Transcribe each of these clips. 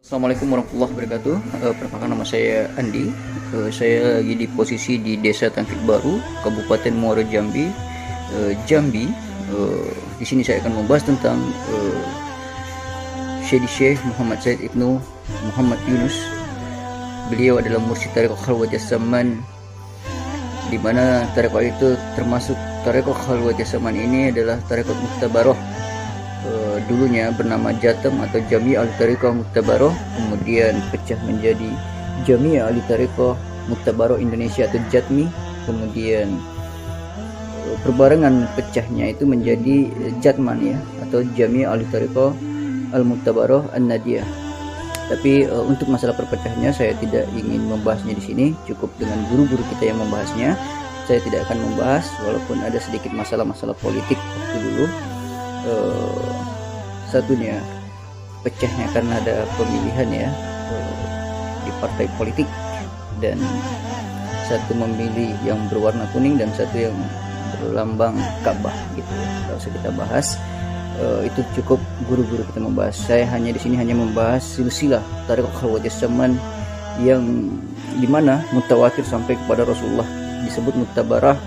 Assalamualaikum warahmatullahi wabarakatuh. Perkenalkan, nama saya Andi. Saya lagi di posisi di Desa Tangkik Baru, Kabupaten Muara Jambi, Jambi. Di sini saya akan membahas tentang Syekh Muhammad Said Ibnu Muhammad Yunus. Beliau adalah mursyid Tariqah Khalwat Zaman, di mana tariqah itu termasuk Tariqah Khalwat Zaman ini adalah Tariqah Muktabaroh. Dulunya bernama Jatam atau Jami' Al-Tariqah Muktabaroh, kemudian pecah menjadi Jami' Al-Tariqah Muktabaroh Indonesia atau Jatmi, kemudian perbarengan pecahnya itu menjadi Jatman ya, atau Jami' Al-Tariqah Al-Muktabaroh An-Nadiyah. Tapi untuk masalah perpecahannya saya tidak ingin membahasnya di sini, cukup dengan guru-guru kita yang membahasnya. Saya tidak akan membahas, walaupun ada sedikit masalah-masalah politik waktu dulu. Satunya pecahnya karena ada pemilihan ya di partai politik, dan satu memilih yang berwarna kuning dan satu yang berlambang Ka'bah gitu ya. Kalau usah kita bahas, itu cukup guru-guru kita membahas. Saya hanya di sini hanya membahas silsilah Tariqah Khalwat Zaman yang dimana mutawatir sampai kepada Rasulullah, disebut muktabarah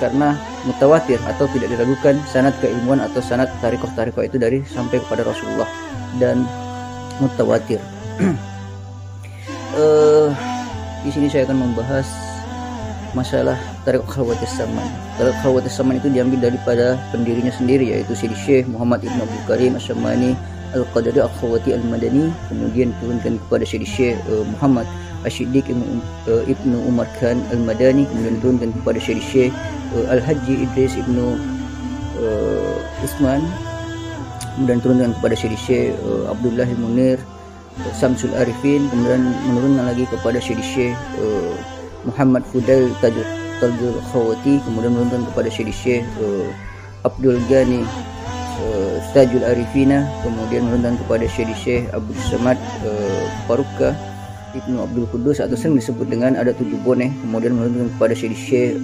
karena mutawatir atau tidak diragukan sanad keilmuan atau sanad tariqah itu dari sampai kepada Rasulullah dan mutawatir. Di sini saya akan membahas masalah Tariqah Khalwat Zaman. Tariqah Khalwat Zaman itu diambil daripada pendirinya sendiri, yaitu Syekh Muhammad Ibnu Abdul Karim As-Samani Al-Qadari Al-Khawati Al-Madani, kemudian turunkan kepada Syekh Muhammad Asy-Siddiq Ibnu Umar Khan Al-Madani, kemudian turunkan kepada Syekh Al-Haji Idris Ibnu Usman, kemudian turunkan kepada Syekh Abdullah Munir Samsul Arifin, kemudian menurunkan lagi kepada Syekh Muhammad Fudail Tajul Khawati, kemudian menurunkan kepada Syekh Abdul Ghani Tajul Arifina, kemudian menurunkan kepada Syekh Abdul Samad Faruka Ibnu Abdul Kudus atau sering disebut dengan ada 7 boneh, kemudian menurunkan kepada Syekh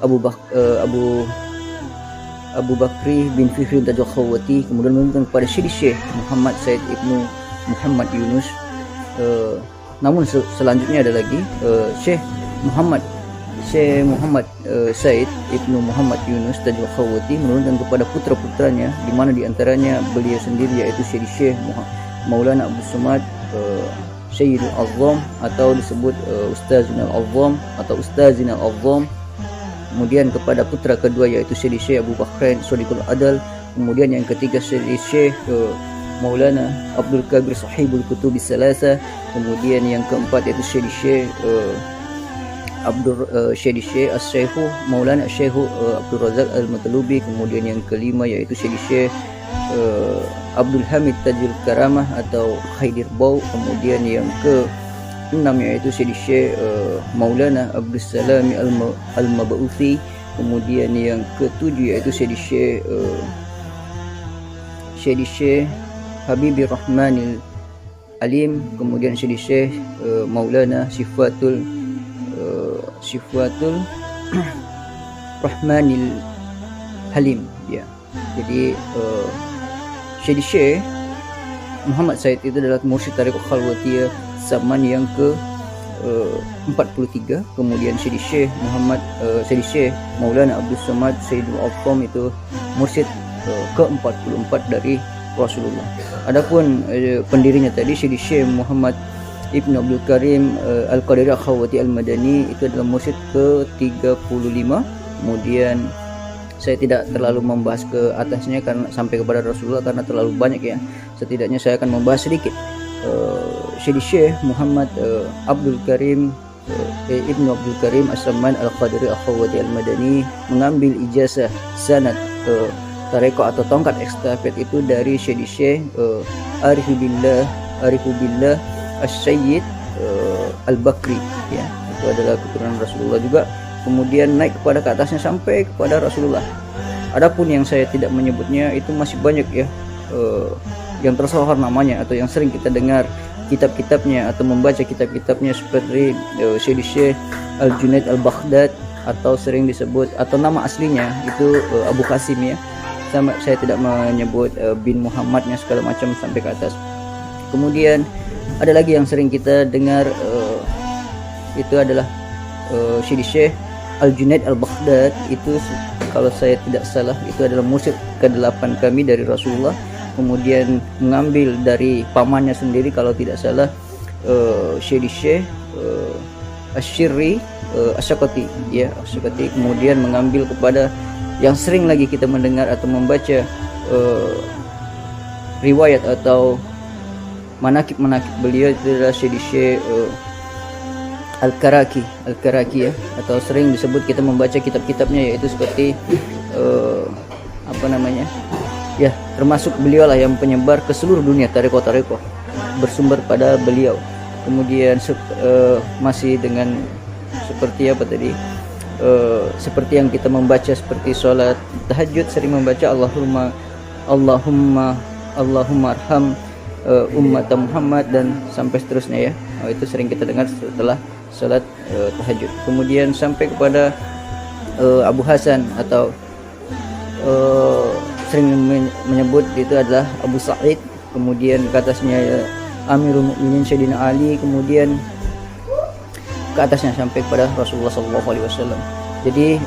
Abu Bakri bin Fikri Tajul Khawati, kemudian menurunkan kepada Syekh Muhammad Said Ibnu Muhammad Yunus. Namun selanjutnya ada lagi Syekh Muhammad Said Ibnu Muhammad Yunus Tajul Khawati, menurunkan kepada putra-putranya, di mana diantaranya beliau sendiri yaitu Syekh Maulana Abdul Samad Sayyidul Azam atau disebut Ustazina Al-Azam atau Ustazina Al-Azam. Kemudian kepada putra kedua yaitu Syekh Abu Bakr Shadiqul Adal, kemudian yang ketiga Syekh Maulana Abdul Kabir Sahibul Kutubis Salasa, kemudian yang keempat yaitu Syekh As-Syekh Maulana Syekh Abdul Razak Al-Matlubi, kemudian yang kelima yaitu Syekh Abdul Hamid Tajul Karamah atau Khaidir Bau, kemudian yang ke-6 yaitu Syekh Maulana Abdul Salami Al-Mab'uthi, kemudian yang ke-7 yaitu Syekh Habibir Rahmanil Alim, kemudian Syekh Maulana Sifatul Rahmanil Halim ya. Jadi Syekh Muhammad Said itu adalah mursyid Tariqah Khalwatiyah Zaman yang ke-43, kemudian Syekh Maulana Abdul Samad Sayyidul Afam itu mursyid ke-44 dari Rasulullah. Adapun pendirinya tadi Syekh Muhammad Ibnu Abdul Karim Al-Qadari Al-Khawati Al-Madani itu adalah mursyid ke-35. Kemudian saya tidak terlalu membahas ke atasnya karena sampai kepada Rasulullah karena terlalu banyak ya. Setidaknya saya akan membahas sedikit. Syekh Muhammad Abdul Karim Ibnu Abdul Karim As-Saman Al-Qadari Al-Khawati Al-Madani mengambil ijazah sanad tariqah atau tongkat estafet itu dari Syekh Arifubillah As-Sayyid Al-Bakri ya. Itu adalah keturunan Rasulullah juga, kemudian naik kepada ke atasnya sampai kepada Rasulullah. Adapun yang saya tidak menyebutnya itu masih banyak ya, yang tersohor namanya atau yang sering kita dengar kitab-kitabnya atau membaca kitab-kitabnya seperti Syekh Al-Junaid Al-Baghdad, atau sering disebut atau nama aslinya itu Abu Qasim ya. Saya tidak menyebut bin Muhammadnya segala macam sampai ke atas. Kemudian ada lagi yang sering kita dengar, itu adalah Syedi Syekh Al-Junaid Al-Baghdad. Itu kalau saya tidak salah itu adalah mursyid ke-8 kami dari Rasulullah, kemudian mengambil dari pamannya sendiri kalau tidak salah, Syedi Syekh Asy-Syirri Asy-Syaqati ya, Asy-Syaqati, kemudian mengambil kepada yang sering lagi kita mendengar atau membaca riwayat atau manakib beliau, itu adalah Syedi Syekh Al-Karaki ya, atau sering disebut kita membaca kitab-kitabnya, yaitu seperti apa namanya ya, termasuk beliau lah yang penyebar ke seluruh dunia tarekoh bersumber pada beliau. Kemudian masih dengan seperti apa tadi, seperti yang kita membaca seperti sholat tahajud sering membaca Allahumma arham ummat Muhammad dan sampai seterusnya ya. Itu sering kita dengar setelah salat tahajud. Kemudian sampai kepada Abu Hasan atau sering menyebut itu adalah Abu Sa'id, kemudian ke atasnya Amirul Mukminin Sayyidina Ali, kemudian ke atasnya sampai kepada Rasulullah SAW. Jadi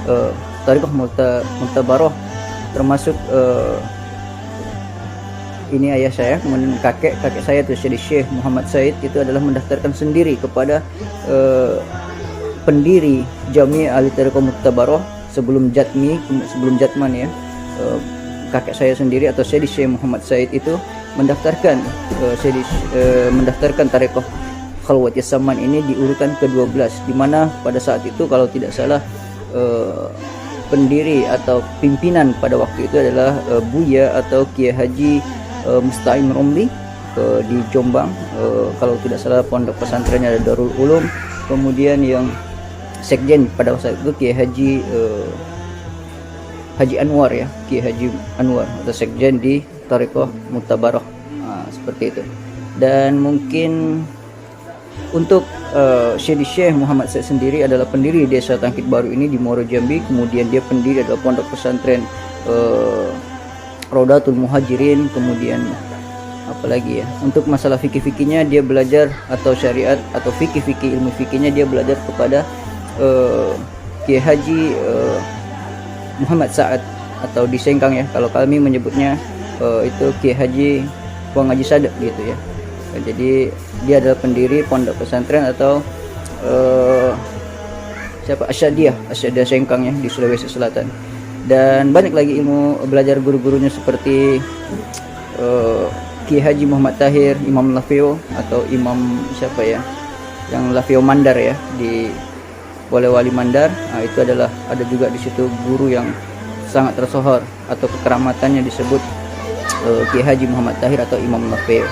Thariqah Mu'tabarah termasuk ini ayah saya, kemudian kakek saya itu Syekh Muhammad Said, itu adalah mendaftarkan sendiri kepada pendiri Jami' Ahli Thariqah Mu'tabarah sebelum Jatman ya. Kakek saya sendiri atau Syekh Muhammad Said itu mendaftarkan mendaftarkan Thariqah Khalwatul Zaman ini di urutan ke-12, di mana pada saat itu kalau tidak salah pendiri atau pimpinan pada waktu itu adalah Buya atau Kiai Haji Musta'in Romli di Jombang. Kalau tidak salah pondok pesantrennya ada Darul Ulum. Kemudian yang sekjen pada saat itu Kiai Haji Anwar ya, Kiai Haji Anwar atau sekjen di Thariqah Mu'tabarah. Seperti itu. Dan mungkin untuk Syekh Muhammad Said sendiri adalah pendiri desa Tangkit Baru ini di Muaro Jambi. Kemudian dia pendiri adalah pondok pesantren Raudatul Muhajirin. Kemudian apalagi ya, untuk masalah fikih-fikihnya dia belajar, atau syariat atau fikih-fikih, ilmu fikihnya dia belajar kepada Kiai Haji Muhammad Sa'ad atau di Sengkang ya, kalau kami menyebutnya itu Kiai Haji Puang Haji Sadek gitu ya. Jadi dia adalah pendiri pondok pesantren atau Asyadiyah Sengkang ya di Sulawesi Selatan. Dan banyak lagi ilmu belajar guru-gurunya seperti Kiai Haji Muhammad Tahir, Imam Lafio atau Imam siapa ya, yang Lafio Mandar ya di Wali Mandar. Itu adalah ada juga di situ guru yang sangat tersohor atau kekeramatannya disebut Kiai Haji Muhammad Tahir atau Imam Lafio.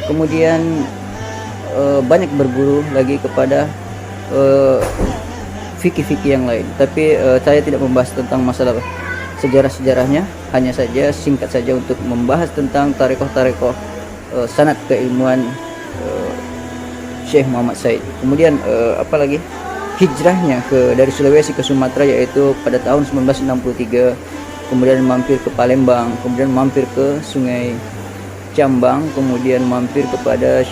Kemudian banyak berguru lagi kepada fikih-fikih yang lain, tapi saya tidak membahas tentang masalah sejarah-sejarahnya, hanya saja singkat saja untuk membahas tentang tarekoh-tarekoh sanad keilmuan Syekh Muhammad Said. Kemudian apalagi hijrahnya dari Sulawesi ke Sumatera yaitu pada tahun 1963, kemudian mampir ke Palembang, kemudian mampir ke Sungai Cambang, kemudian mampir kepada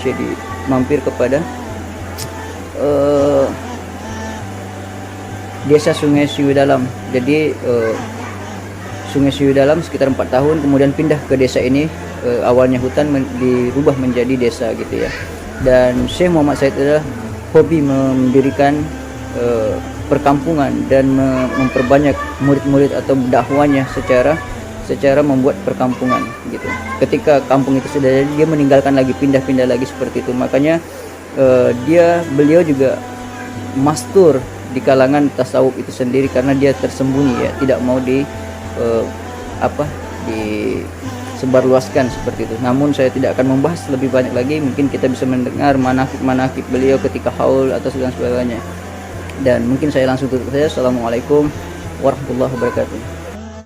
desa Sungai Siu Dalam. Jadi Sungai Siu Dalam sekitar 4 tahun, kemudian pindah ke desa ini. Awalnya hutan dirubah menjadi desa gitu ya. Dan Syekh Muhammad Said adalah hobi mendirikan perkampungan dan memperbanyak murid-murid atau dakwahnya secara membuat perkampungan gitu. Ketika kampung itu sudah jadi, dia meninggalkan lagi, pindah-pindah lagi seperti itu. Makanya beliau juga mastur di kalangan tasawuf itu sendiri karena dia tersembunyi ya, tidak mau disebarluaskan seperti itu. Namun saya tidak akan membahas lebih banyak lagi, mungkin kita bisa mendengar manakib beliau ketika haul atau segala sebagainya. Dan mungkin saya langsung tutup saja. Assalamualaikum warahmatullahi wabarakatuh.